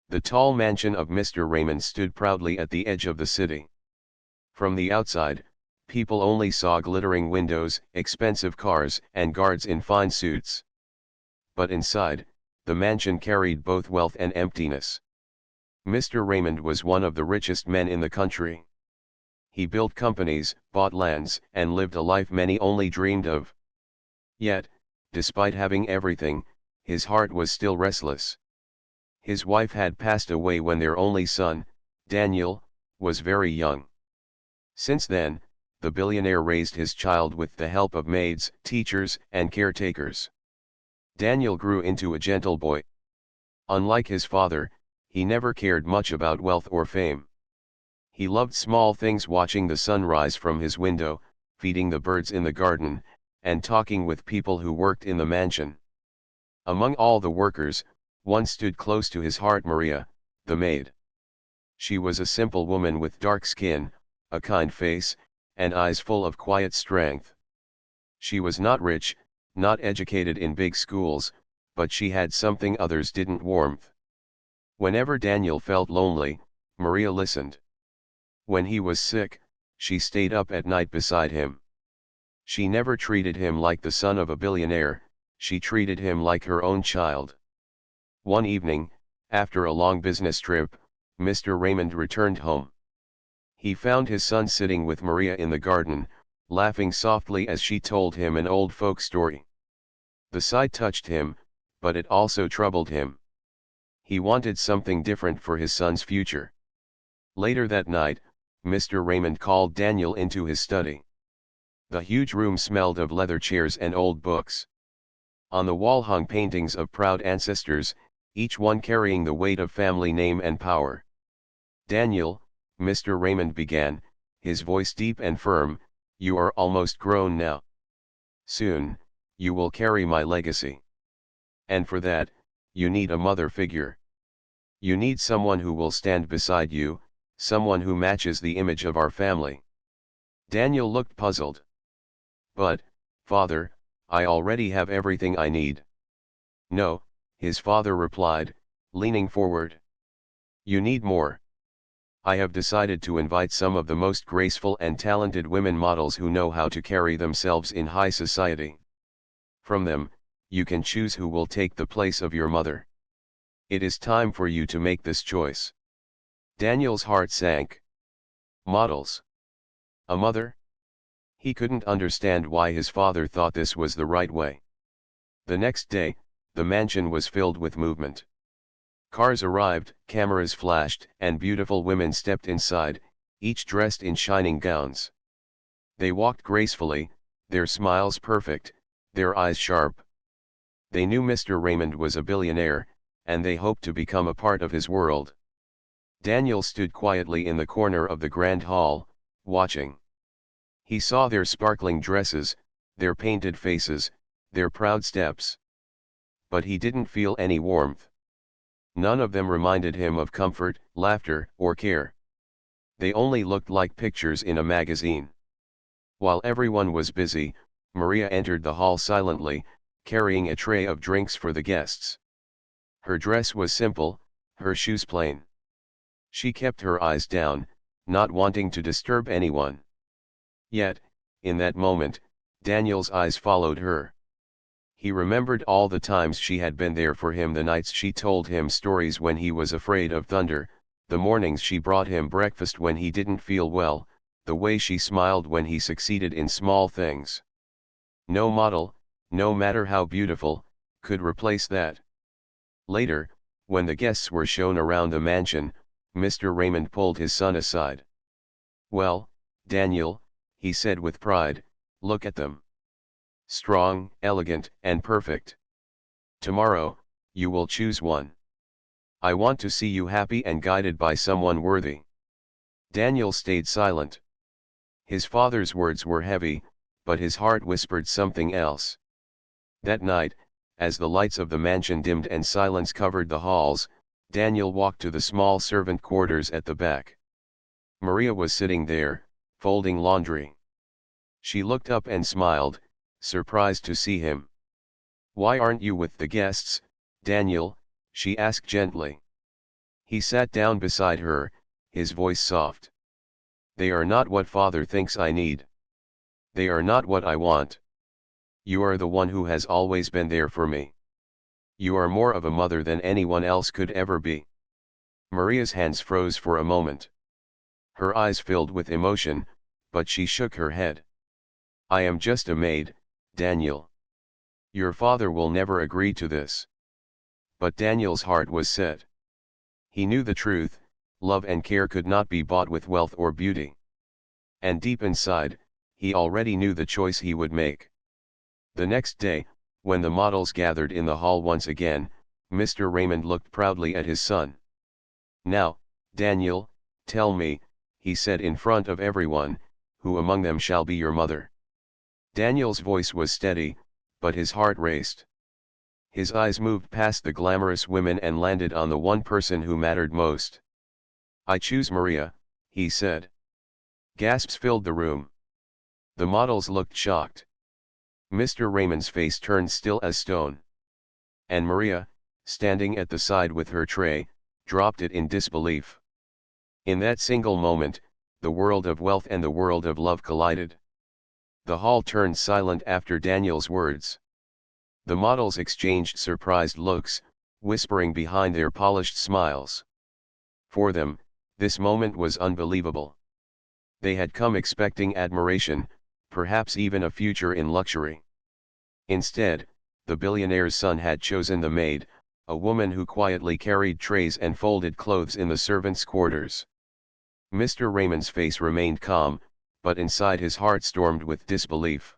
The tall mansion of Mr. Raymond stood proudly at the edge of the city. From the outside, people only saw glittering windows, expensive cars, and guards in fine suits. But inside, the mansion carried both wealth and emptiness. Mr. Raymond was one of the richest men in the country. He built companies, bought lands, and lived a life many only dreamed of. Yet, despite having everything, his heart was still restless. His wife had passed away when their only son, Daniel, was very young. Since then, the billionaire raised his child with the help of maids, teachers, and caretakers. Daniel grew into a gentle boy. Unlike his father, he never cared much about wealth or fame. He loved small things, watching the sun rise from his window, feeding the birds in the garden, and talking with people who worked in the mansion. Among all the workers, one stood close to his heart: Maria, the maid. She was a simple woman with dark skin, a kind face, and eyes full of quiet strength. She was not rich, not educated in big schools, but she had something others didn't: warmth. Whenever Daniel felt lonely, Maria listened. When he was sick, she stayed up at night beside him. She never treated him like the son of a billionaire, she treated him like her own child. One evening, after a long business trip, Mr. Raymond returned home. He found his son sitting with Maria in the garden, laughing softly as she told him an old folk story. The sight touched him, but it also troubled him. He wanted something different for his son's future. Later that night, Mr. Raymond called Daniel into his study. The huge room smelled of leather chairs and old books. On the wall hung paintings of proud ancestors, each one carrying the weight of family name and power. "Daniel," Mr. Raymond began, his voice deep and firm, "you are almost grown now. Soon, you will carry my legacy. And for that, you need a mother figure. You need someone who will stand beside you, someone who matches the image of our family." Daniel looked puzzled. "But, father, I already have everything I need." "No," his father replied, leaning forward. "You need more. I have decided to invite some of the most graceful and talented women models who know how to carry themselves in high society. From them, you can choose who will take the place of your mother. It is time for you to make this choice." Daniel's heart sank. Models? A mother? He couldn't understand why his father thought this was the right way. The next day, the mansion was filled with movement. Cars arrived, cameras flashed, and beautiful women stepped inside, each dressed in shining gowns. They walked gracefully, their smiles perfect, their eyes sharp. They knew Mr. Raymond was a billionaire, and they hoped to become a part of his world. Daniel stood quietly in the corner of the grand hall, watching. He saw their sparkling dresses, their painted faces, their proud steps. But he didn't feel any warmth. None of them reminded him of comfort, laughter, or care. They only looked like pictures in a magazine. While everyone was busy, Maria entered the hall silently, carrying a tray of drinks for the guests. Her dress was simple, her shoes plain. She kept her eyes down, not wanting to disturb anyone. Yet, in that moment, Daniel's eyes followed her. He remembered all the times she had been there for him, the nights she told him stories when he was afraid of thunder, the mornings she brought him breakfast when he didn't feel well, the way she smiled when he succeeded in small things. No model, no matter how beautiful, could replace that. Later, when the guests were shown around the mansion, Mr. Raymond pulled his son aside. "Well, Daniel," he said with pride, "look at them. Strong, elegant, and perfect. Tomorrow, you will choose one. I want to see you happy and guided by someone worthy." Daniel stayed silent. His father's words were heavy, but his heart whispered something else. That night, as the lights of the mansion dimmed and silence covered the halls, Daniel walked to the small servant quarters at the back. Maria was sitting there, folding laundry. She looked up and smiled, surprised to see him. "Why aren't you with the guests, Daniel?" she asked gently. He sat down beside her, his voice soft. They are not what father thinks I need. They are not what I want. You are the one who has always been there for me. You are more of a mother than anyone else could ever be. Maria's hands froze for a moment. Her eyes filled with emotion, but she shook her head. I am just a maid, Daniel. Your father will never agree to this. But Daniel's heart was set. He knew the truth, love and care could not be bought with wealth or beauty. And deep inside, he already knew the choice he would make. The next day, when the models gathered in the hall once again, Mr. Raymond looked proudly at his son. Now, Daniel, tell me, he said in front of everyone, who among them shall be your mother? Daniel's voice was steady, but his heart raced. His eyes moved past the glamorous women and landed on the one person who mattered most. I choose Maria, he said. Gasps filled the room. The models looked shocked. Mr. Raymond's face turned still as stone. And Maria, standing at the side with her tray, dropped it in disbelief. In that single moment, the world of wealth and the world of love collided. The hall turned silent after Daniel's words. The models exchanged surprised looks, whispering behind their polished smiles. For them, this moment was unbelievable. They had come expecting admiration, perhaps even a future in luxury. Instead, the billionaire's son had chosen the maid, a woman who quietly carried trays and folded clothes in the servants' quarters. Mr. Raymond's face remained calm, but inside his heart stormed with disbelief.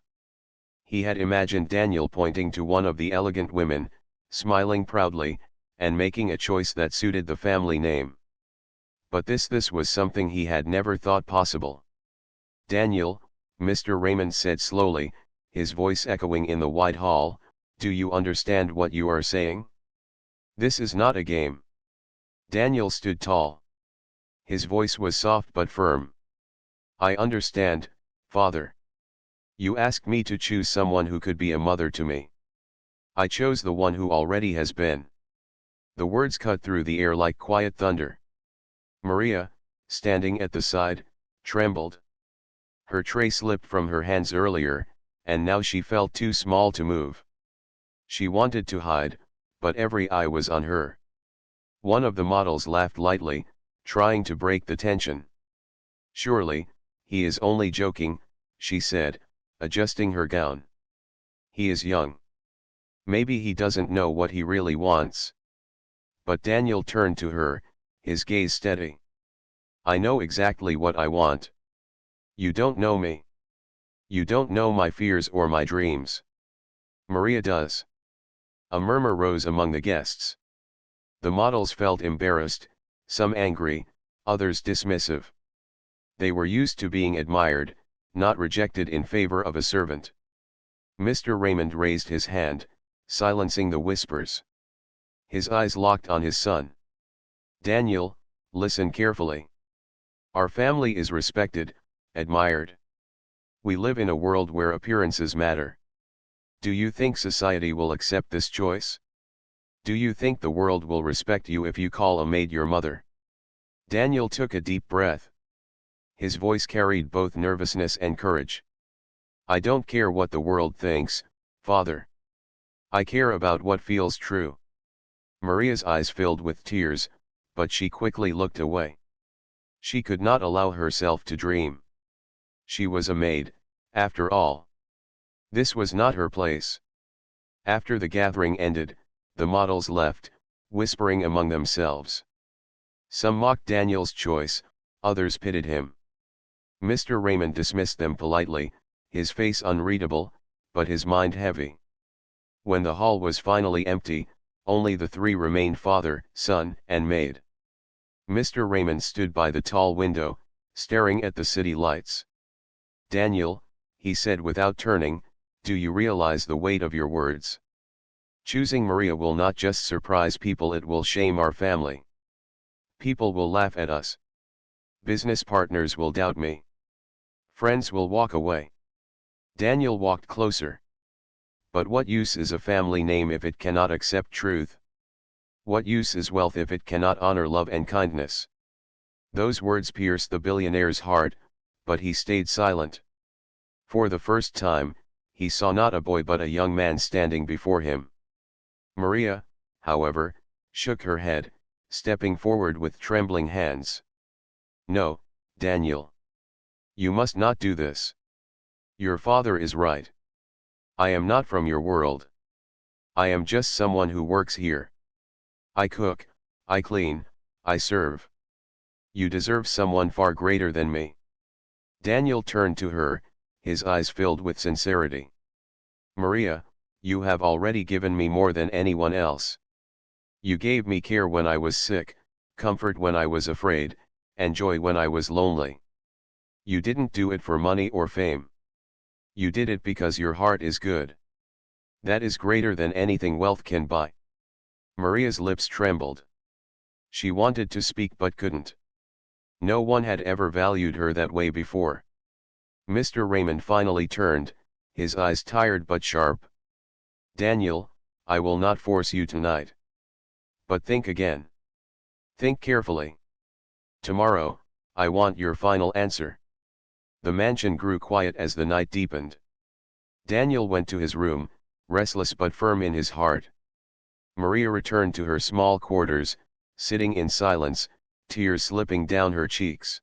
He had imagined Daniel pointing to one of the elegant women, smiling proudly, and making a choice that suited the family name. But this was something he had never thought possible. Daniel, Mr. Raymond said slowly, his voice echoing in the wide hall, do you understand what you are saying? This is not a game. Daniel stood tall. His voice was soft but firm. I understand, Father. You asked me to choose someone who could be a mother to me. I chose the one who already has been. The words cut through the air like quiet thunder. Maria, standing at the side, trembled. Her tray slipped from her hands earlier, and now she felt too small to move. She wanted to hide, but every eye was on her. One of the models laughed lightly, trying to break the tension. Surely, he is only joking, she said, adjusting her gown. He is young. Maybe he doesn't know what he really wants. But Daniel turned to her, his gaze steady. I know exactly what I want. You don't know me. You don't know my fears or my dreams. Maria does. A murmur rose among the guests. The models felt embarrassed, some angry, others dismissive. They were used to being admired, not rejected in favor of a servant. Mr. Raymond raised his hand, silencing the whispers. His eyes locked on his son. Daniel, listen carefully. Our family is respected, admired. We live in a world where appearances matter. Do you think society will accept this choice? Do you think the world will respect you if you call a maid your mother? Daniel took a deep breath. His voice carried both nervousness and courage. I don't care what the world thinks, Father. I care about what feels true. Maria's eyes filled with tears, but she quickly looked away. She could not allow herself to dream. She was a maid, after all. This was not her place. After the gathering ended, the models left, whispering among themselves. Some mocked Daniel's choice, others pitied him. Mr. Raymond dismissed them politely, his face unreadable, but his mind heavy. When the hall was finally empty, only the three remained: father, son, and maid. Mr. Raymond stood by the tall window, staring at the city lights. Daniel, he said without turning, do you realize the weight of your words? Choosing Maria will not just surprise people, it will shame our family. People will laugh at us. Business partners will doubt me. Friends will walk away. Daniel walked closer. But what use is a family name if it cannot accept truth? What use is wealth if it cannot honor love and kindness? Those words pierced the billionaire's heart, but he stayed silent. For the first time, he saw not a boy but a young man standing before him. Maria, however, shook her head, stepping forward with trembling hands. "No, Daniel. You must not do this. Your father is right. I am not from your world. I am just someone who works here. I cook, I clean, I serve. You deserve someone far greater than me." Daniel turned to her, his eyes filled with sincerity. "Maria, you have already given me more than anyone else. You gave me care when I was sick, comfort when I was afraid, and joy when I was lonely. You didn't do it for money or fame. You did it because your heart is good. That is greater than anything wealth can buy." Maria's lips trembled. She wanted to speak but couldn't. No one had ever valued her that way before. Mr. Raymond finally turned, his eyes tired but sharp. "Daniel, I will not force you tonight. But think again. Think carefully. Tomorrow, I want your final answer." The mansion grew quiet as the night deepened. Daniel went to his room, restless but firm in his heart. Maria returned to her small quarters, sitting in silence, tears slipping down her cheeks.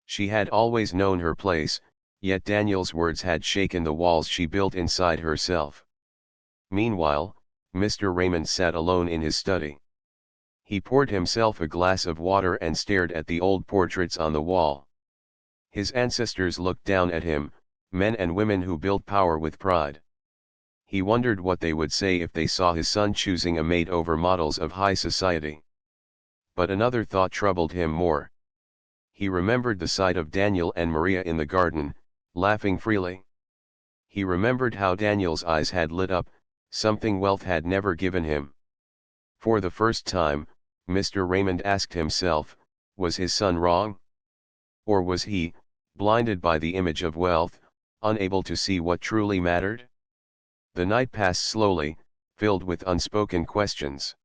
She had always known her place, yet Daniel's words had shaken the walls she built inside herself. Meanwhile, Mr. Raymond sat alone in his study. He poured himself a glass of water and stared at the old portraits on the wall. His ancestors looked down at him, men and women who built power with pride. He wondered what they would say if they saw his son choosing a maid over models of high society. But another thought troubled him more. He remembered the sight of Daniel and Maria in the garden, laughing freely. He remembered how Daniel's eyes had lit up, something wealth had never given him. For the first time, Mr. Raymond asked himself, was his son wrong? Or was he, blinded by the image of wealth, unable to see what truly mattered? The night passed slowly, filled with unspoken questions.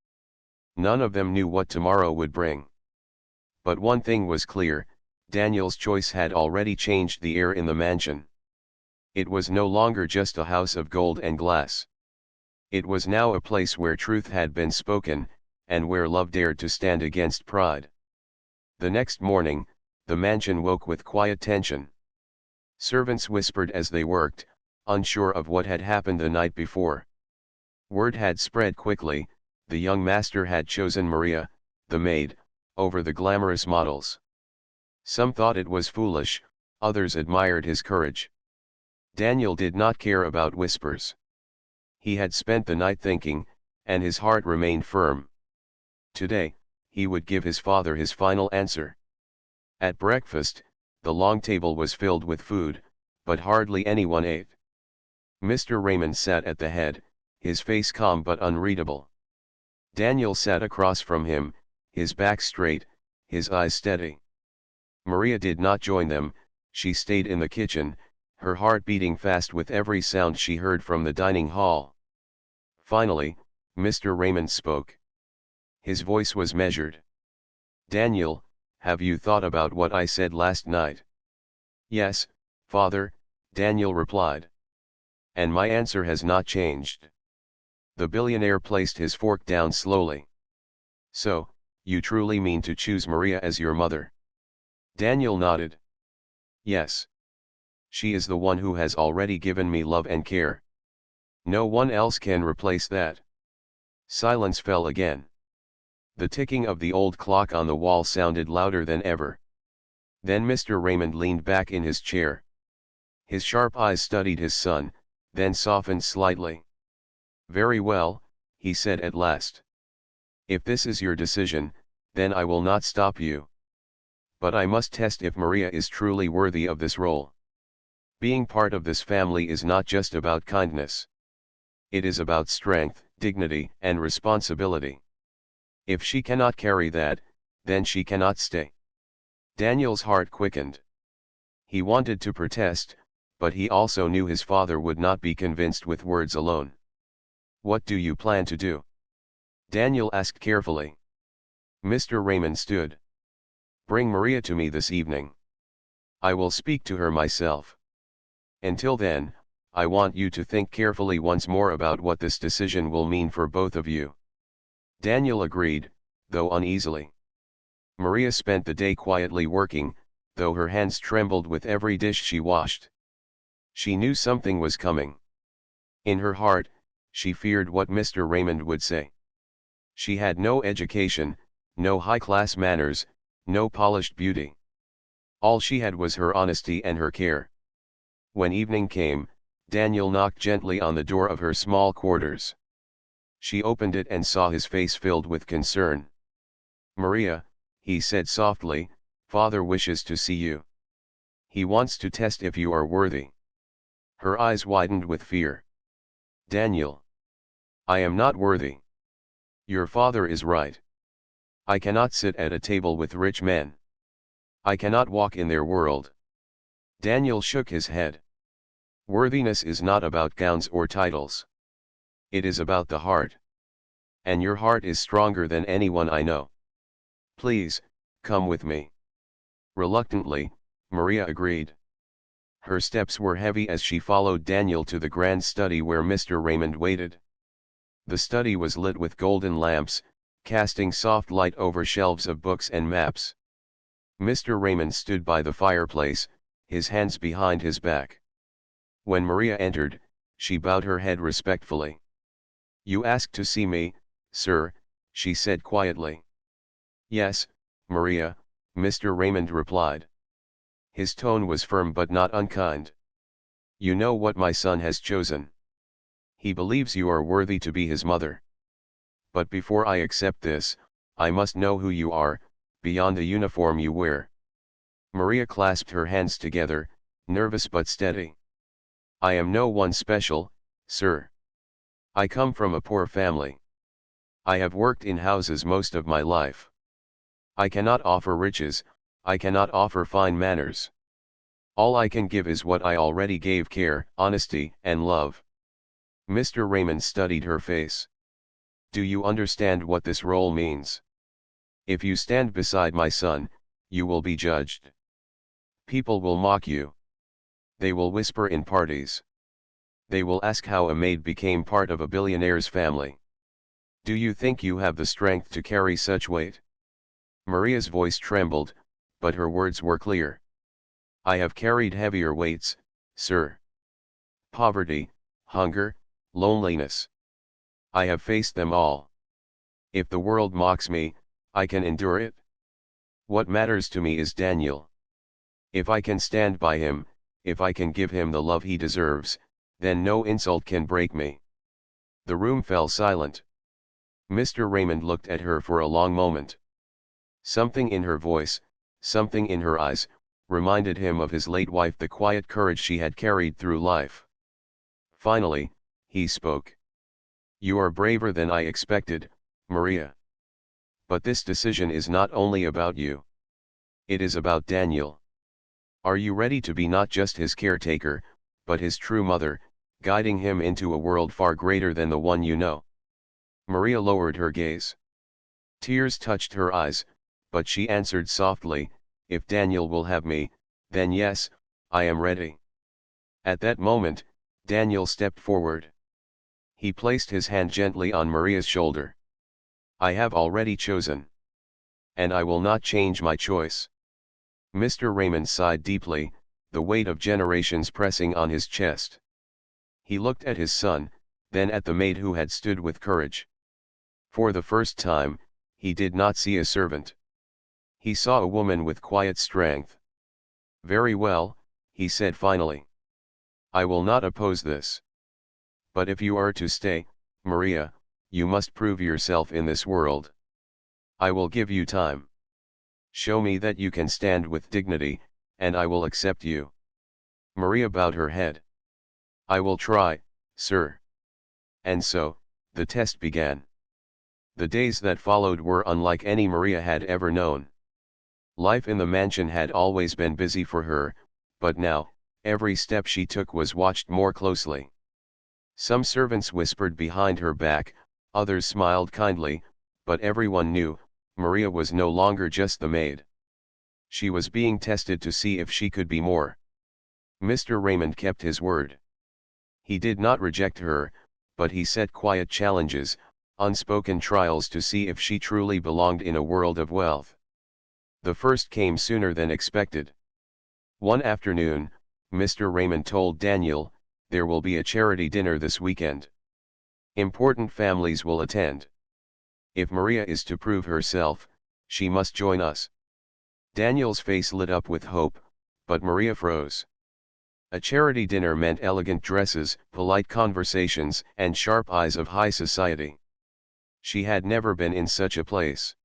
None of them knew what tomorrow would bring. But one thing was clear, Daniel's choice had already changed the air in the mansion. It was no longer just a house of gold and glass. It was now a place where truth had been spoken, and where love dared to stand against pride. The next morning, the mansion woke with quiet tension. Servants whispered as they worked, unsure of what had happened the night before. Word had spread quickly, the young master had chosen Maria, the maid, over the glamorous models. Some thought it was foolish, others admired his courage. Daniel did not care about whispers. He had spent the night thinking, and his heart remained firm. Today, he would give his father his final answer. At breakfast, the long table was filled with food, but hardly anyone ate. Mr. Raymond sat at the head, his face calm but unreadable. Daniel sat across from him, his back straight, his eyes steady. Maria did not join them, she stayed in the kitchen, her heart beating fast with every sound she heard from the dining hall. Finally, Mr. Raymond spoke. His voice was measured. "Daniel, have you thought about what I said last night?" "Yes, Father," Daniel replied. "And my answer has not changed." The billionaire placed his fork down slowly. "So, you truly mean to choose Maria as your mother?" Daniel nodded. "Yes. She is the one who has already given me love and care. No one else can replace that." Silence fell again. The ticking of the old clock on the wall sounded louder than ever. Then Mr. Raymond leaned back in his chair. His sharp eyes studied his son, then softened slightly. "Very well," he said at last. "If this is your decision, then I will not stop you. But I must test if Maria is truly worthy of this role. Being part of this family is not just about kindness. It is about strength, dignity, and responsibility. If she cannot carry that, then she cannot stay." Daniel's heart quickened. He wanted to protest, but he also knew his father would not be convinced with words alone. "What do you plan to do?" Daniel asked carefully. Mr. Raymond stood. Bring Maria to me this evening. I will speak to her myself. Until then, I want you to think carefully once more about what this decision will mean for both of you. Daniel agreed, though uneasily. Maria spent the day quietly working, though her hands trembled with every dish she washed. She knew something was coming. In her heart, she feared what Mr. Raymond would say. She had no education, no high-class manners, no polished beauty. All she had was her honesty and her care. When evening came, Daniel knocked gently on the door of her small quarters. She opened it and saw his face filled with concern. Maria, he said softly, Father wishes to see you. He wants to test if you are worthy. Her eyes widened with fear. Daniel. I am not worthy. Your father is right. I cannot sit at a table with rich men. I cannot walk in their world. Daniel shook his head. Worthiness is not about gowns or titles. It is about the heart. And your heart is stronger than anyone I know. Please, come with me. Reluctantly, Maria agreed. Her steps were heavy as she followed Daniel to the grand study where Mr. Raymond waited. The study was lit with golden lamps, casting soft light over shelves of books and maps. Mr. Raymond stood by the fireplace, his hands behind his back. When Maria entered, she bowed her head respectfully. You asked to see me, sir, she said quietly. Yes, Maria, Mr. Raymond replied. His tone was firm but not unkind. You know what my son has chosen. He believes you are worthy to be his mother. But before I accept this, I must know who you are, beyond the uniform you wear. Maria clasped her hands together, nervous but steady. I am no one special, sir. I come from a poor family. I have worked in houses most of my life. I cannot offer riches, I cannot offer fine manners. All I can give is what I already gave: care, honesty, and love. Mr. Raymond studied her face. Do you understand what this role means? If you stand beside my son, you will be judged. People will mock you. They will whisper in parties. They will ask how a maid became part of a billionaire's family. Do you think you have the strength to carry such weight? Maria's voice trembled, but her words were clear. I have carried heavier weights, sir. Poverty, hunger, loneliness. I have faced them all. If the world mocks me, I can endure it. What matters to me is Daniel. If I can stand by him, if I can give him the love he deserves, then no insult can break me. The room fell silent. Mr. Raymond looked at her for a long moment. Something in her voice, something in her eyes, reminded him of his late wife, the quiet courage she had carried through life. Finally, he spoke. You are braver than I expected, Maria. But this decision is not only about you. It is about Daniel. Are you ready to be not just his caretaker, but his true mother, guiding him into a world far greater than the one you know? Maria lowered her gaze. Tears touched her eyes, but she answered softly, if Daniel will have me, then yes, I am ready. At that moment, Daniel stepped forward. He placed his hand gently on Maria's shoulder. I have already chosen. And I will not change my choice. Mr. Raymond sighed deeply, the weight of generations pressing on his chest. He looked at his son, then at the maid who had stood with courage. For the first time, he did not see a servant. He saw a woman with quiet strength. Very well, he said finally. I will not oppose this. But if you are to stay, Maria, you must prove yourself in this world. I will give you time. Show me that you can stand with dignity, and I will accept you. Maria bowed her head. I will try, sir. And so, the test began. The days that followed were unlike any Maria had ever known. Life in the mansion had always been busy for her, but now, every step she took was watched more closely. Some servants whispered behind her back, Others smiled kindly, but everyone knew, Maria was no longer just the maid. She was being tested to see if she could be more. Mr. Raymond kept his word. He did not reject her, but he set quiet challenges, unspoken trials to see if she truly belonged in a world of wealth. The first came sooner than expected. One afternoon, Mr. Raymond told Daniel, "There will be a charity dinner this weekend. Important families will attend. If Maria is to prove herself, she must join us." Daniel's face lit up with hope, but Maria froze. A charity dinner meant elegant dresses, polite conversations, and sharp eyes of high society. She had never been in such a place.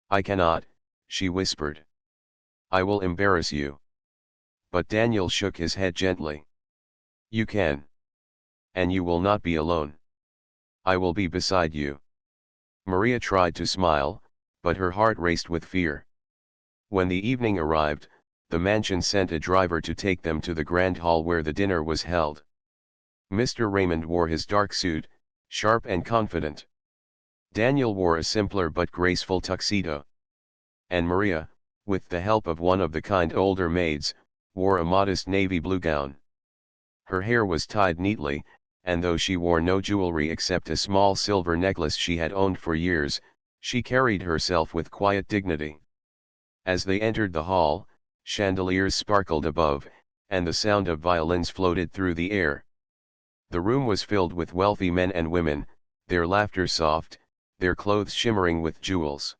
"I cannot," she whispered. "I will embarrass you." But Daniel shook his head gently. "You can. And you will not be alone. I will be beside you." Maria tried to smile, but her heart raced with fear. When the evening arrived, the mansion sent a driver to take them to the grand hall where the dinner was held. Mr. Raymond wore his dark suit, sharp and confident. Daniel wore a simpler but graceful tuxedo. And Maria, with the help of one of the kind older maids, wore a modest navy blue gown. Her hair was tied neatly, and though she wore no jewelry except a small silver necklace she had owned for years, she carried herself with quiet dignity. As they entered the hall, chandeliers sparkled above, and the sound of violins floated through the air. The room was filled with wealthy men and women, their laughter soft, their clothes shimmering with jewels.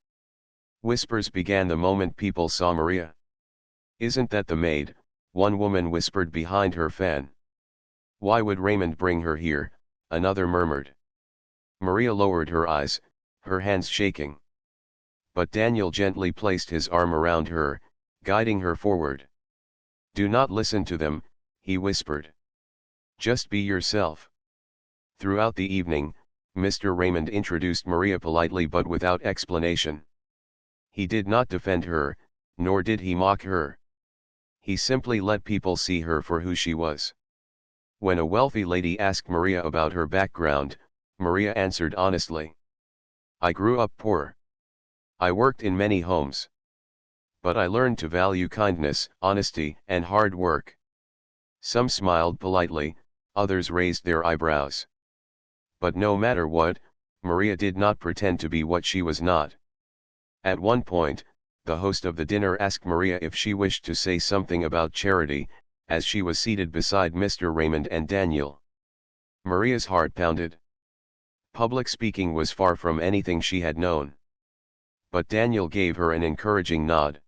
Whispers began the moment people saw Maria. "Isn't that the maid?" one woman whispered behind her fan. "Why would Raymond bring her here?" another murmured. Maria lowered her eyes, her hands shaking. But Daniel gently placed his arm around her, guiding her forward. "Do not listen to them," he whispered. "Just be yourself." Throughout the evening, Mr. Raymond introduced Maria politely but without explanation. He did not defend her, nor did he mock her. He simply let people see her for who she was. When a wealthy lady asked Maria about her background, Maria answered honestly. "I grew up poor. I worked in many homes. But I learned to value kindness, honesty, and hard work." Some smiled politely, others raised their eyebrows. But no matter what, Maria did not pretend to be what she was not. At one point, the host of the dinner asked Maria if she wished to say something about charity, as she was seated beside Mr. Raymond and Daniel. Maria's heart pounded. Public speaking was far from anything she had known. But Daniel gave her an encouraging nod.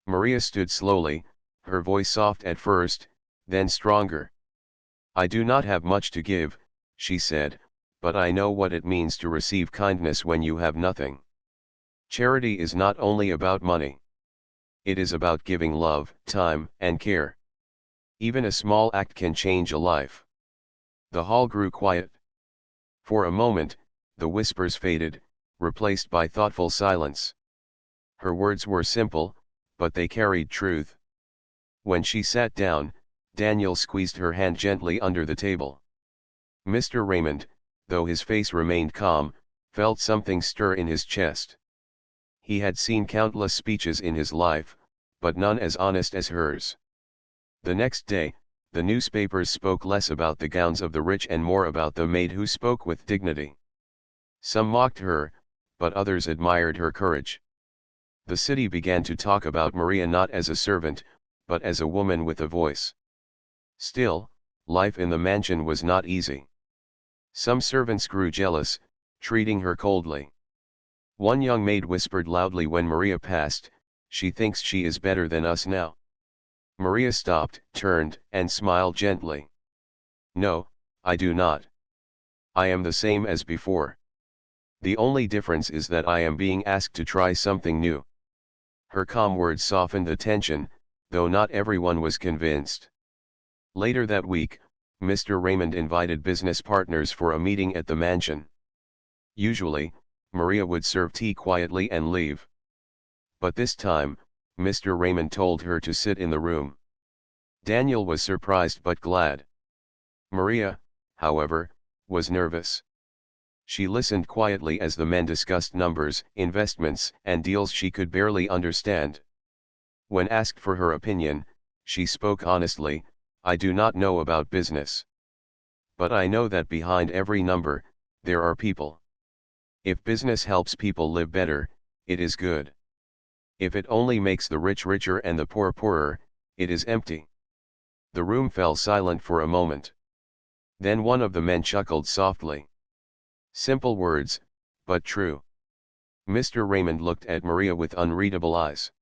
Maria stood slowly, her voice soft at first, then stronger. "I do not have much to give," she said, "but I know what it means to receive kindness when you have nothing. Charity is not only about money. It is about giving love, time, and care. Even a small act can change a life." The hall grew quiet. For a moment, the whispers faded, replaced by thoughtful silence. Her words were simple, but they carried truth. When she sat down, Daniel squeezed her hand gently under the table. Mr. Raymond, though his face remained calm, felt something stir in his chest. He had seen countless speeches in his life, but none as honest as hers. The next day, the newspapers spoke less about the gowns of the rich and more about the maid who spoke with dignity. Some mocked her, but others admired her courage. The city began to talk about Maria not as a servant, but as a woman with a voice. Still, life in the mansion was not easy. Some servants grew jealous, treating her coldly. One young maid whispered loudly when Maria passed, "She thinks she is better than us now." Maria stopped, turned, and smiled gently. "No, I do not. I am the same as before. The only difference is that I am being asked to try something new." Her calm words softened the tension, though not everyone was convinced. Later that week, Mr. Raymond invited business partners for a meeting at the mansion. Usually, Maria would serve tea quietly and leave. But this time, Mr. Raymond told her to sit in the room. Daniel was surprised but glad. Maria, however, was nervous. She listened quietly as the men discussed numbers, investments, and deals she could barely understand. When asked for her opinion, she spoke honestly, "I do not know about business. But I know that behind every number, there are people. If business helps people live better, it is good. If it only makes the rich richer and the poor poorer, it is empty." The room fell silent for a moment. Then one of the men chuckled softly. Simple words, but true. Mr. Raymond looked at Maria with unreadable eyes.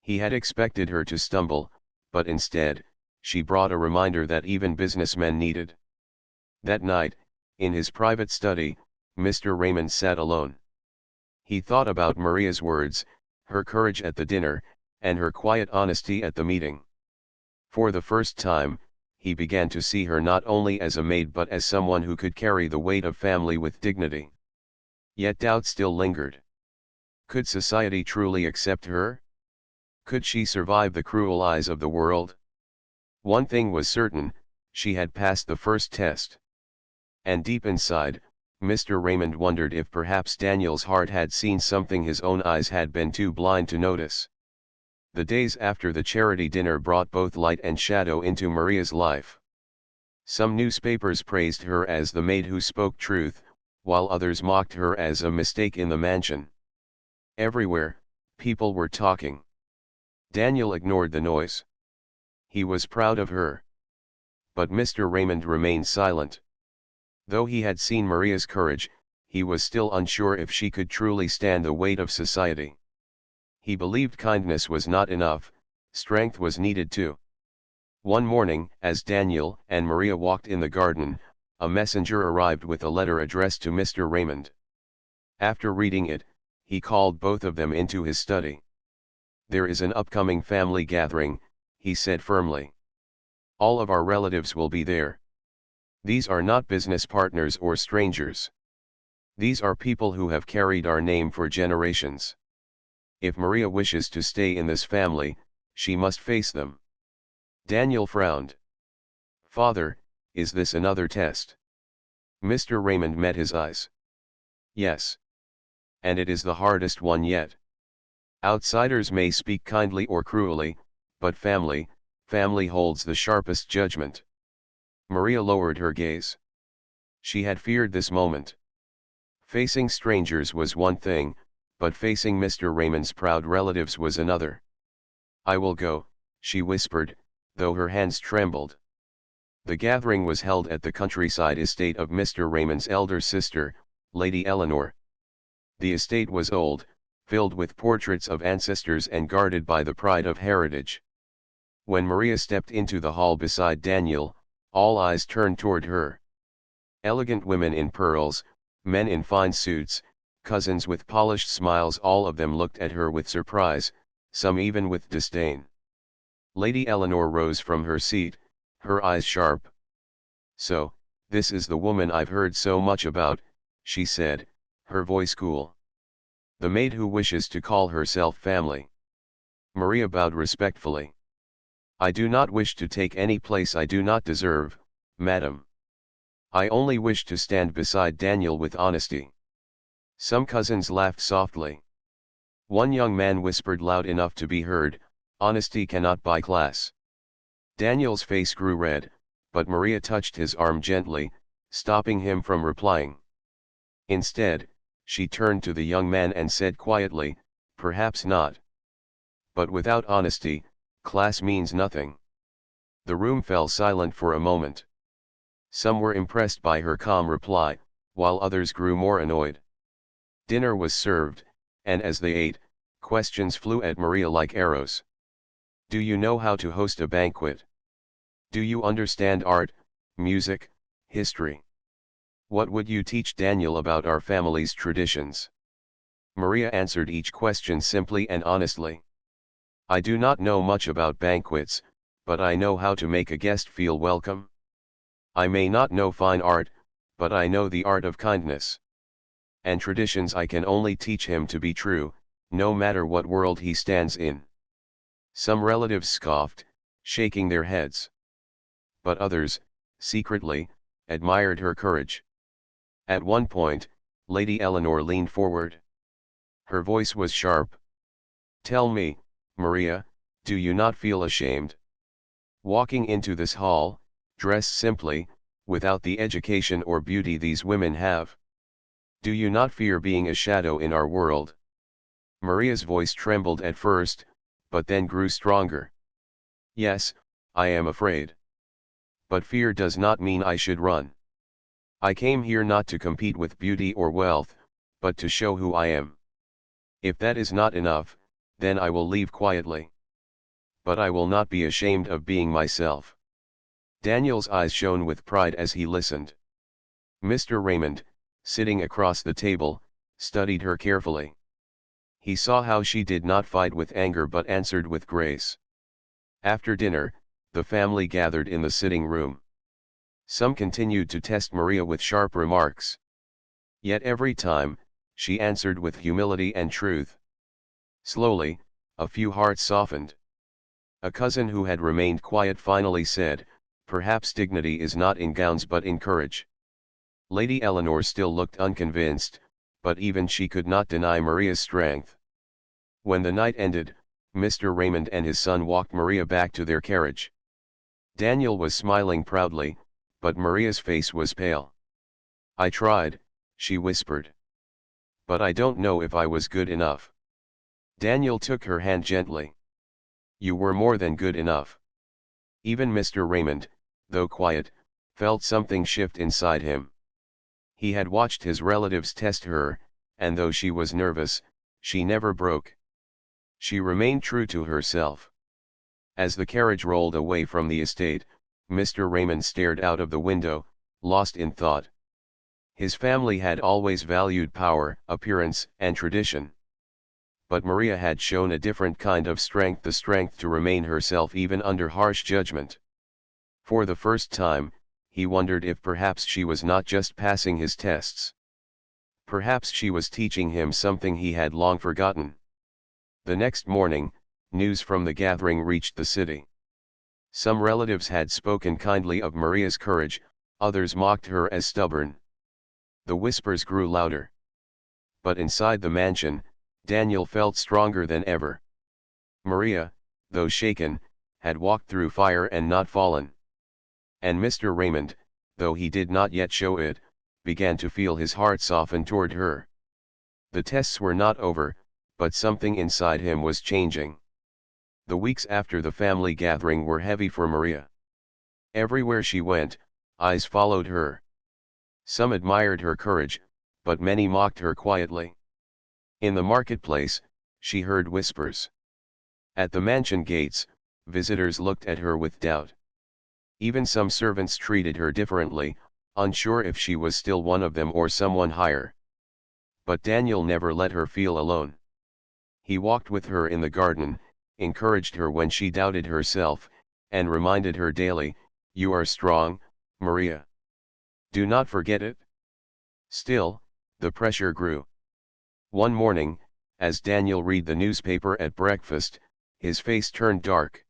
He had expected her to stumble, but instead, she brought a reminder that even businessmen needed. That night, in his private study, Mr. Raymond sat alone. He thought about Maria's words, her courage at the dinner, and her quiet honesty at the meeting. For the first time, he began to see her not only as a maid but as someone who could carry the weight of family with dignity. Yet doubt still lingered. Could society truly accept her? Could she survive the cruel eyes of the world? One thing was certain, she had passed the first test. And deep inside, Mr. Raymond wondered if perhaps Daniel's heart had seen something his own eyes had been too blind to notice. The days after the charity dinner brought both light and shadow into Maria's life. Some newspapers praised her as the maid who spoke truth, while others mocked her as a mistake in the mansion. Everywhere, people were talking. Daniel ignored the noise. He was proud of her. But Mr. Raymond remained silent. Though he had seen Maria's courage, he was still unsure if she could truly stand the weight of society. He believed kindness was not enough, strength was needed too. One morning, as Daniel and Maria walked in the garden, a messenger arrived with a letter addressed to Mr. Raymond. After reading it, he called both of them into his study. "There is an upcoming family gathering," he said firmly. "All of our relatives will be there. These are not business partners or strangers. These are people who have carried our name for generations. If Maria wishes to stay in this family, she must face them." Daniel frowned. "Father, is this another test?" Mr. Raymond met his eyes. "Yes. And it is the hardest one yet. Outsiders may speak kindly or cruelly, but family holds the sharpest judgment." Maria lowered her gaze. She had feared this moment. Facing strangers was one thing, but facing Mr. Raymond's proud relatives was another. "I will go," she whispered, though her hands trembled. The gathering was held at the countryside estate of Mr. Raymond's elder sister, Lady Eleanor. The estate was old, filled with portraits of ancestors and guarded by the pride of heritage. When Maria stepped into the hall beside Daniel, all eyes turned toward her. Elegant women in pearls, men in fine suits, cousins with polished smiles, all of them looked at her with surprise, some even with disdain. Lady Eleanor rose from her seat, her eyes sharp. "So, this is the woman I've heard so much about," she said, her voice cool. "The maid who wishes to call herself family." Maria bowed respectfully. "I do not wish to take any place I do not deserve, madam. I only wish to stand beside Daniel with honesty." Some cousins laughed softly. One young man whispered loud enough to be heard, "Honesty cannot buy class." Daniel's face grew red, but Maria touched his arm gently, stopping him from replying. Instead, she turned to the young man and said quietly, "Perhaps not. But without honesty, class means nothing." The room fell silent for a moment. Some were impressed by her calm reply, while others grew more annoyed. Dinner was served, and as they ate, questions flew at Maria like arrows. "Do you know how to host a banquet? Do you understand art, music, history? What would you teach Daniel about our family's traditions?" Maria answered each question simply and honestly. "I do not know much about banquets, but I know how to make a guest feel welcome. I may not know fine art, but I know the art of kindness. And traditions I can only teach him to be true, no matter what world he stands in." Some relatives scoffed, shaking their heads. But others, secretly, admired her courage. At one point, Lady Eleanor leaned forward. Her voice was sharp. Tell me, Maria, do you not feel ashamed? Walking into this hall, dressed simply, without the education or beauty these women have. Do you not fear being a shadow in our world? Maria's voice trembled at first, but then grew stronger. Yes, I am afraid. But fear does not mean I should run. I came here not to compete with beauty or wealth, but to show who I am. If that is not enough, then I will leave quietly. But I will not be ashamed of being myself. Daniel's eyes shone with pride as he listened. Mr. Raymond, sitting across the table, studied her carefully. He saw how she did not fight with anger but answered with grace. After dinner, the family gathered in the sitting room. Some continued to test Maria with sharp remarks. Yet every time, she answered with humility and truth. Slowly, a few hearts softened. A cousin who had remained quiet finally said, "Perhaps dignity is not in gowns but in courage." Lady Eleanor still looked unconvinced, but even she could not deny Maria's strength. When the night ended, Mr. Raymond and his son walked Maria back to their carriage. Daniel was smiling proudly, but Maria's face was pale. "I tried," she whispered. "But I don't know if I was good enough." Daniel took her hand gently. "You were more than good enough." Even Mr. Raymond, though quiet, felt something shift inside him. He had watched his relatives test her, and though she was nervous, she never broke. She remained true to herself. As the carriage rolled away from the estate, Mr. Raymond stared out of the window, lost in thought. His family had always valued power, appearance, and tradition. But Maria had shown a different kind of strength, the strength to remain herself even under harsh judgment. For the first time, he wondered if perhaps she was not just passing his tests. Perhaps she was teaching him something he had long forgotten. The next morning, news from the gathering reached the city. Some relatives had spoken kindly of Maria's courage, others mocked her as stubborn. The whispers grew louder. But inside the mansion, Daniel felt stronger than ever. Maria, though shaken, had walked through fire and not fallen. And Mr. Raymond, though he did not yet show it, began to feel his heart soften toward her. The tests were not over, but something inside him was changing. The weeks after the family gathering were heavy for Maria. Everywhere she went, eyes followed her. Some admired her courage, but many mocked her quietly. In the marketplace, she heard whispers. At the mansion gates, visitors looked at her with doubt. Even some servants treated her differently, unsure if she was still one of them or someone higher. But Daniel never let her feel alone. He walked with her in the garden, encouraged her when she doubted herself, and reminded her daily, "You are strong, Maria. Do not forget it." Still, the pressure grew. One morning, as Daniel read the newspaper at breakfast, his face turned dark.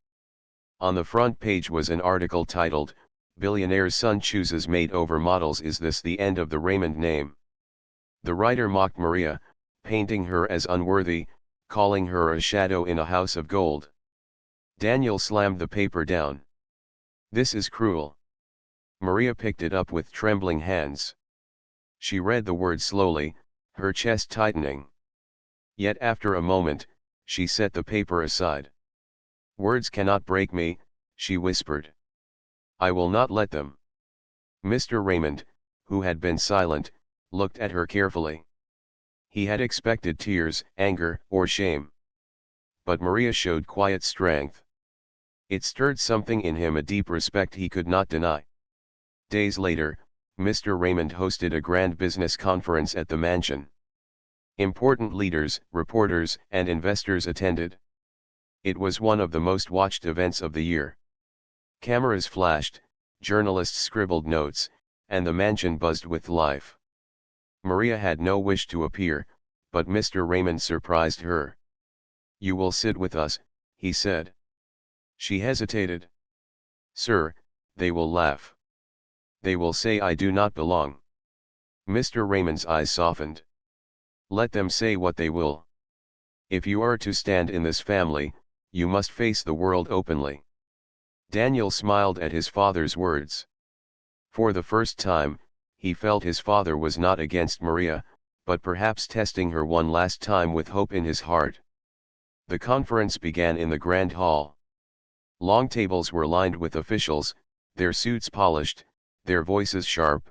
On the front page was an article titled, "Billionaire's Son Chooses Maid Over Models. Is This the End of the Raymond Name?" The writer mocked Maria, painting her as unworthy, calling her a shadow in a house of gold. Daniel slammed the paper down. "This is cruel." Maria picked it up with trembling hands. She read the words slowly, her chest tightening. Yet after a moment, she set the paper aside. "Words cannot break me," she whispered. "I will not let them." Mr. Raymond, who had been silent, looked at her carefully. He had expected tears, anger, or shame. But Maria showed quiet strength. It stirred something in him, a deep respect he could not deny. Days later, Mr. Raymond hosted a grand business conference at the mansion. Important leaders, reporters, and investors attended. It was one of the most watched events of the year. Cameras flashed, journalists scribbled notes, and the mansion buzzed with life. Maria had no wish to appear, but Mr. Raymond surprised her. "You will sit with us," he said. She hesitated. "Sir, they will laugh. They will say I do not belong." Mr. Raymond's eyes softened. Let them say what they will. If you are to stand in this family, you must face the world openly. Daniel smiled at his father's words. For the first time, he felt his father was not against Maria, but perhaps testing her one last time with hope in his heart. The conference began in the grand hall. Long tables were lined with officials, their suits polished, their voices sharp.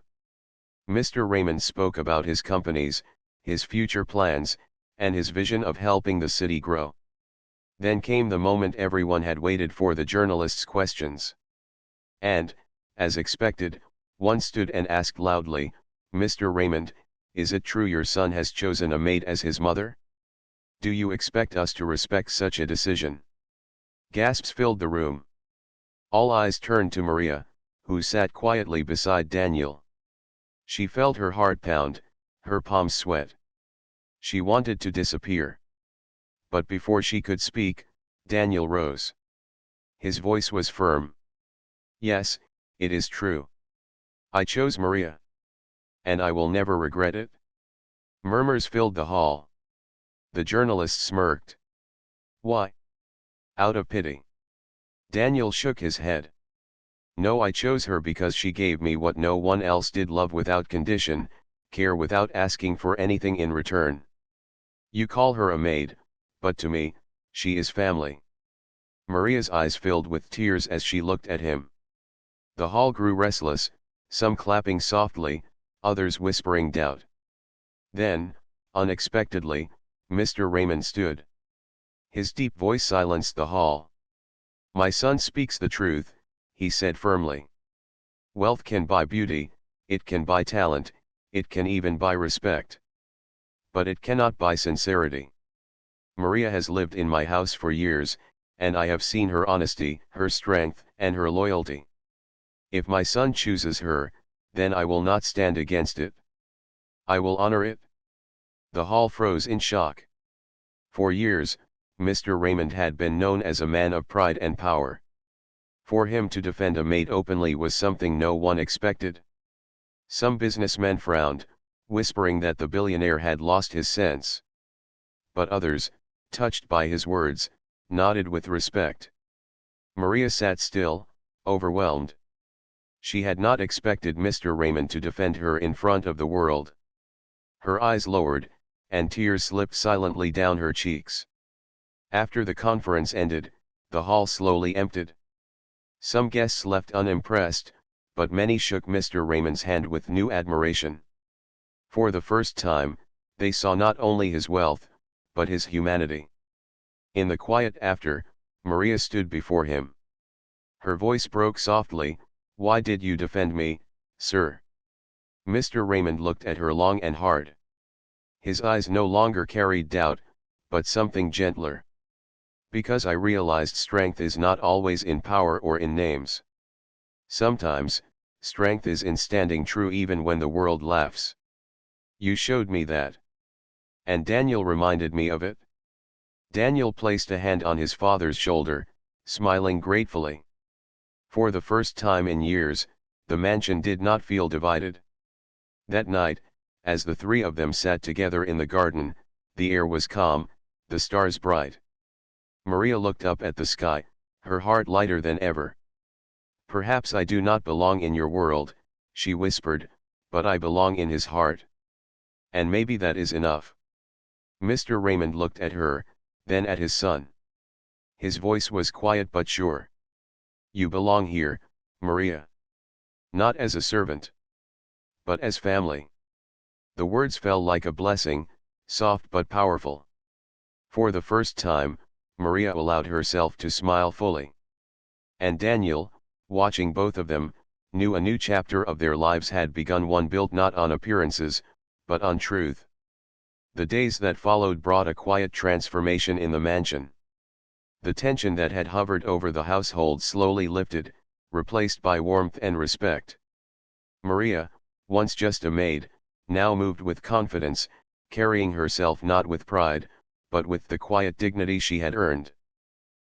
Mr. Raymond spoke about his companies, his future plans, and his vision of helping the city grow. Then came the moment everyone had waited for, the journalists' questions. And, as expected, one stood and asked loudly, "Mr. Raymond, is it true your son has chosen a maid as his mother? Do you expect us to respect such a decision?" Gasps filled the room. All eyes turned to Maria, who sat quietly beside Daniel. She felt her heart pound, her palms sweat. She wanted to disappear. But before she could speak, Daniel rose. His voice was firm. "Yes, it is true. I chose Maria. And I will never regret it." Murmurs filled the hall. The journalist smirked. "Why?" "Out of pity." Daniel shook his head. "No, I chose her because she gave me what no one else did: love without condition, care without asking for anything in return. You call her a maid, but to me, she is family." Maria's eyes filled with tears as she looked at him. The hall grew restless, some clapping softly, others whispering doubt. Then, unexpectedly, Mr. Raymond stood. His deep voice silenced the hall. "My son speaks the truth," he said firmly. "Wealth can buy beauty, it can buy talent, it can even buy respect. But it cannot buy sincerity. Maria has lived in my house for years, and I have seen her honesty, her strength, and her loyalty. If my son chooses her, then I will not stand against it. I will honor it." The hall froze in shock. For years, Mr. Raymond had been known as a man of pride and power. For him to defend a maid openly was something no one expected. Some businessmen frowned, whispering that the billionaire had lost his sense. But others, touched by his words, nodded with respect. Maria sat still, overwhelmed. She had not expected Mr. Raymond to defend her in front of the world. Her eyes lowered, and tears slipped silently down her cheeks. After the conference ended, the hall slowly emptied. Some guests left unimpressed, but many shook Mr. Raymond's hand with new admiration. For the first time, they saw not only his wealth, but his humanity. In the quiet after, Maria stood before him. Her voice broke softly, "Why did you defend me, sir?" Mr. Raymond looked at her long and hard. His eyes no longer carried doubt, but something gentler. "Because I realized strength is not always in power or in names. Sometimes, strength is in standing true even when the world laughs. You showed me that. And Daniel reminded me of it." Daniel placed a hand on his father's shoulder, smiling gratefully. For the first time in years, the mansion did not feel divided. That night, as the three of them sat together in the garden, the air was calm, the stars bright. Maria looked up at the sky, her heart lighter than ever. "Perhaps I do not belong in your world," she whispered, "but I belong in his heart. And maybe that is enough." Mr. Raymond looked at her, then at his son. His voice was quiet but sure. "You belong here, Maria. Not as a servant, but as family." The words fell like a blessing, soft but powerful. For the first time, Maria allowed herself to smile fully. And Daniel, watching both of them, knew a new chapter of their lives had begun, one built not on appearances, but on truth. The days that followed brought a quiet transformation in the mansion. The tension that had hovered over the household slowly lifted, replaced by warmth and respect. Maria, once just a maid, now moved with confidence, carrying herself not with pride, but with the quiet dignity she had earned.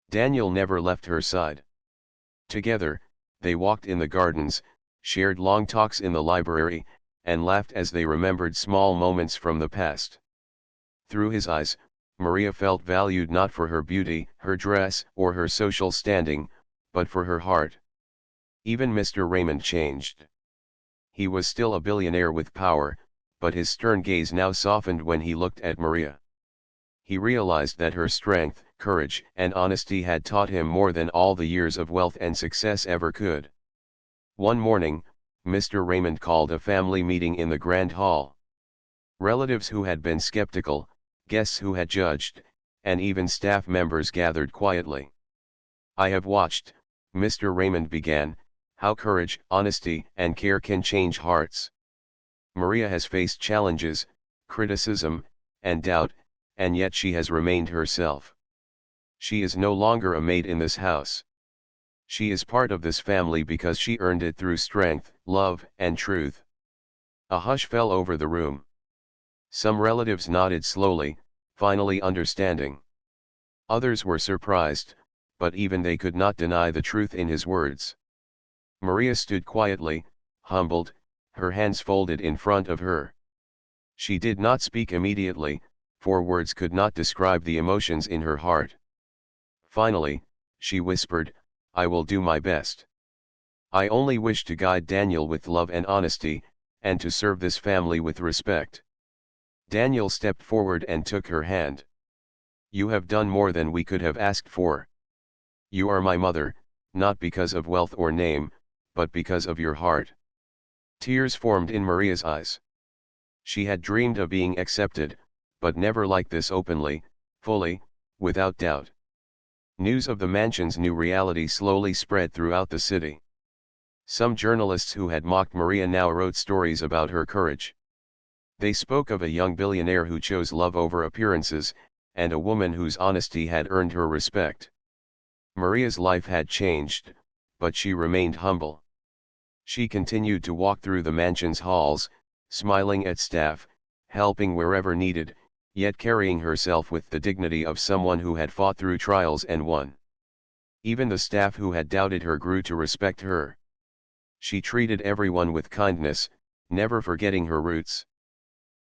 Daniel never left her side. Together, they walked in the gardens, shared long talks in the library, and laughed as they remembered small moments from the past. Through his eyes, Maria felt valued not for her beauty, her dress, or her social standing, but for her heart. Even Mr. Raymond changed. He was still a billionaire with power, but his stern gaze now softened when he looked at Maria. He realized that her strength, courage, and honesty had taught him more than all the years of wealth and success ever could. One morning, Mr. Raymond called a family meeting in the grand hall. Relatives who had been skeptical, guests who had judged, and even staff members gathered quietly. "I have watched," Mr. Raymond began, "how courage, honesty, and care can change hearts. Maria has faced challenges, criticism, and doubt, and yet she has remained herself. She is no longer a maid in this house. She is part of this family because she earned it through strength, love, and truth." A hush fell over the room. Some relatives nodded slowly, finally understanding. Others were surprised, but even they could not deny the truth in his words. Maria stood quietly, humbled, her hands folded in front of her. She did not speak immediately, for words could not describe the emotions in her heart. Finally, she whispered, "I will do my best. I only wish to guide Daniel with love and honesty, and to serve this family with respect." Daniel stepped forward and took her hand. "You have done more than we could have asked for. You are my mother, not because of wealth or name, but because of your heart." Tears formed in Maria's eyes. She had dreamed of being accepted, but never like this openly, fully, without doubt. News of the mansion's new reality slowly spread throughout the city. Some journalists who had mocked Maria now wrote stories about her courage. They spoke of a young billionaire who chose love over appearances, and a woman whose honesty had earned her respect. Maria's life had changed, but she remained humble. She continued to walk through the mansion's halls, smiling at staff, helping wherever needed, yet carrying herself with the dignity of someone who had fought through trials and won. Even the staff who had doubted her grew to respect her. She treated everyone with kindness, never forgetting her roots.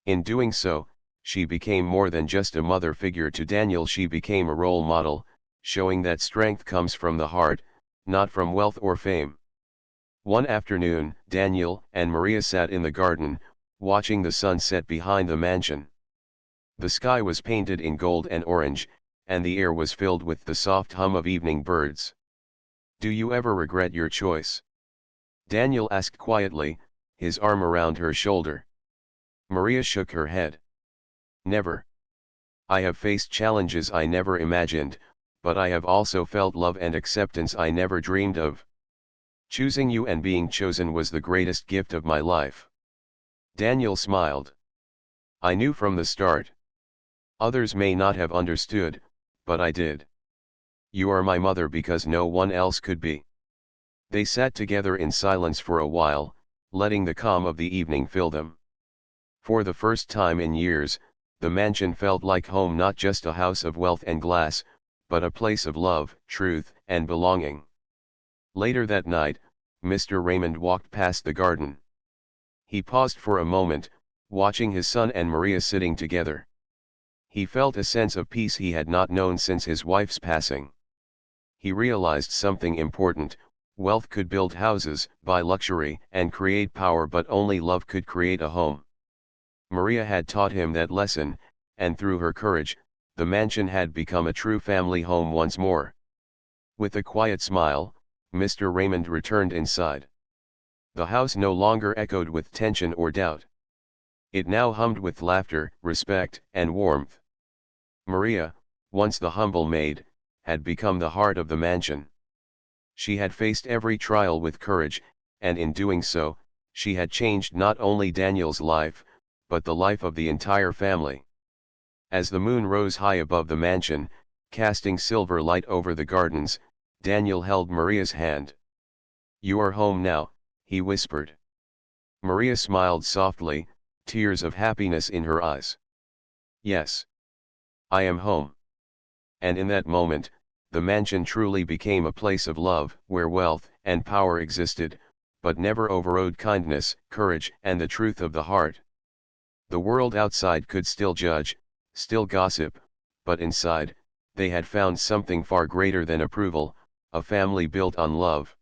In doing so, she became more than just a mother figure to Daniel. She became a role model, showing that strength comes from the heart, not from wealth or fame. One afternoon, Daniel and Maria sat in the garden, watching the sun set behind the mansion. The sky was painted in gold and orange, and the air was filled with the soft hum of evening birds. "Do you ever regret your choice?" Daniel asked quietly, his arm around her shoulder. Maria shook her head. "Never. I have faced challenges I never imagined, but I have also felt love and acceptance I never dreamed of. Choosing you and being chosen was the greatest gift of my life." Daniel smiled. "I knew from the start. Others may not have understood, but I did. You are my mother because no one else could be." They sat together in silence for a while, letting the calm of the evening fill them. For the first time in years, the mansion felt like home, not just a house of wealth and glass, but a place of love, truth, and belonging. Later that night, Mr. Raymond walked past the garden. He paused for a moment, watching his son and Maria sitting together. He felt a sense of peace he had not known since his wife's passing. He realized something important: wealth could build houses, buy luxury, and create power, but only love could create a home. Maria had taught him that lesson, and through her courage, the mansion had become a true family home once more. With a quiet smile, Mr. Raymond returned inside. The house no longer echoed with tension or doubt. It now hummed with laughter, respect, and warmth. Maria, once the humble maid, had become the heart of the mansion. She had faced every trial with courage, and in doing so, she had changed not only Daniel's life, but the life of the entire family. As the moon rose high above the mansion, casting silver light over the gardens, Daniel held Maria's hand. "You are home now," he whispered. Maria smiled softly, tears of happiness in her eyes. "Yes. I am home." And in that moment, the mansion truly became a place of love, where wealth and power existed, but never overrode kindness, courage, and the truth of the heart. The world outside could still judge, still gossip, but inside, they had found something far greater than approval, a family built on love.